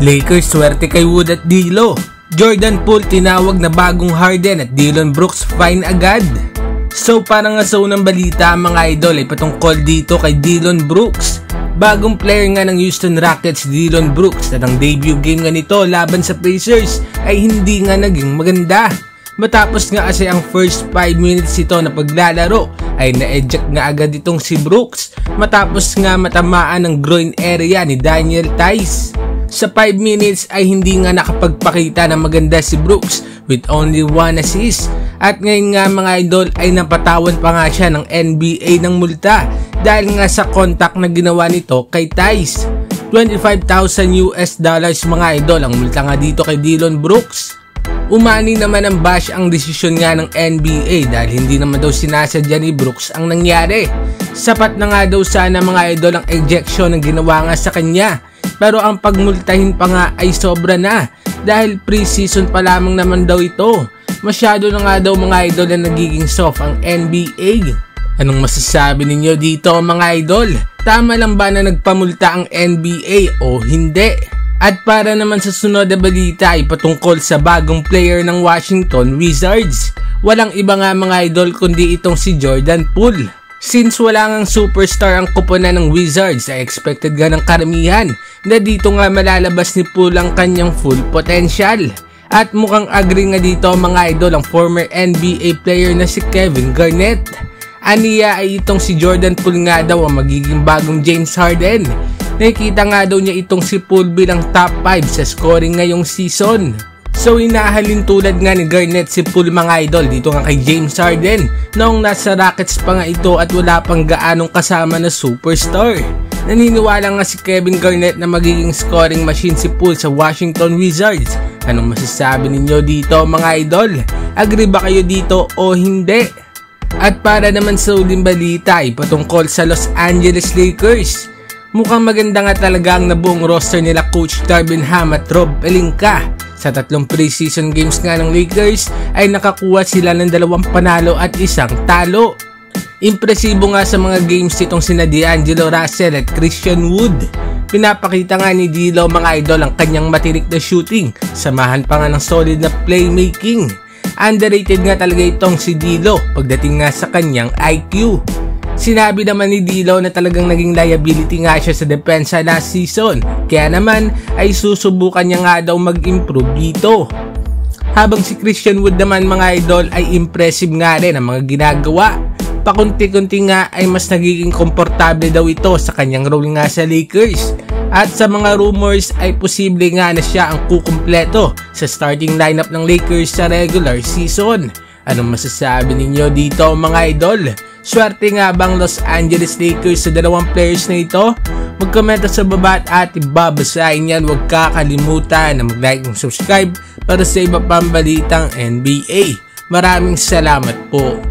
Lakers swerte kay Wood at D'Lo. Jordan Poole tinawag na bagong Harden at Dillon Brooks fine agad. So parang nga sa unang balita mga idol ay patungkol dito kay Dillon Brooks. Bagong player nga ng Houston Rockets, Dillon Brooks, at ang debut game nga nito laban sa Pacers ay hindi nga naging maganda. Matapos nga kasi ang first 5 minutes ito na paglalaro ay na-eject nga agad itong si Brooks matapos nga matamaan ng groin area ni Daniel Theis. Sa 5 minutes ay hindi nga nakapagpakita ng maganda si Brooks with only 1 assist. At ngayon nga mga idol ay napatawan pa nga siya ng NBA ng multa dahil nga sa contact na ginawa nito kay Theis. $25,000 mga idol ang multa nga dito kay Dillon Brooks. Umani naman ang bash ang desisyon nga ng NBA dahil hindi naman daw sinasadya ni Brooks ang nangyari. Sapat na nga daw sana mga idol ang ejection na ginawa nga sa kanya. Pero ang pagmultahin pa nga ay sobra na dahil pre-season pa lamang naman daw ito. Masyado na nga daw mga idol na nagiging soft ang NBA. Anong masasabi ninyo dito mga idol? Tama lang ba na nagpamulta ang NBA o hindi? At para naman sa sunod na balita ay patungkol sa bagong player ng Washington Wizards. Walang iba nga mga idol kundi itong si Jordan Poole. Since wala ngang superstar ang kuponan ng Wizards ay expected nga ng karamihan na dito nga malalabas ni Poole ang kanyang full potential. At mukhang agree nga dito mga idol ang former NBA player na si Kevin Garnett. Aniya ay itong si Jordan Poole nga daw ang magiging bagong James Harden. Nakikita nga daw niya itong si Poole bilang top 5 sa scoring ngayong season. So inahalin tulad nga ni Garnett si Poole mga idol dito nga kay James Harden noong nasa Rockets pa nga ito at wala pang gaanong kasama na superstar. Naniniwala nga si Kevin Garnett na magiging scoring machine si Poole sa Washington Wizards. Anong masasabi ninyo dito mga idol? Agree ba kayo dito o hindi? At para naman sa uling balita ay patungkol sa Los Angeles Lakers. Mukhang maganda nga talaga ang nabuong roster nila Coach Darvin Ham at Rob Pelinka. Sa 3 preseason games nga ng Lakers ay nakakuha sila ng 2 panalo at 1 talo. Impresibo nga sa mga games itong sina D'Angelo Russell at Christian Wood. Pinapakita nga ni D'Lo mga idol ang kanyang matirik na shooting, samahan pa nga ng solid na playmaking. Underrated nga talaga itong si D'Lo pagdating nga sa kanyang IQ. Sinabi naman ni D'Lo na talagang naging liability nga siya sa depensa last season, kaya naman ay susubukan niya nga daw mag-improve dito. Habang si Christian Wood naman mga idol ay impressive nga rin ang mga ginagawa. Pakunti-kunti nga ay mas nagiging komportable daw ito sa kanyang role nga sa Lakers. At sa mga rumors ay posible nga na siya ang kukumpleto sa starting lineup ng Lakers sa regular season. Anong masasabi ninyo dito mga idol? Swerte nga bang Los Angeles Lakers sa 2 players na ito? Mag-comment sa baba at babasahin yan. Huwag kakalimutan na mag-like and subscribe para sa iba pang balitang NBA. Maraming salamat po.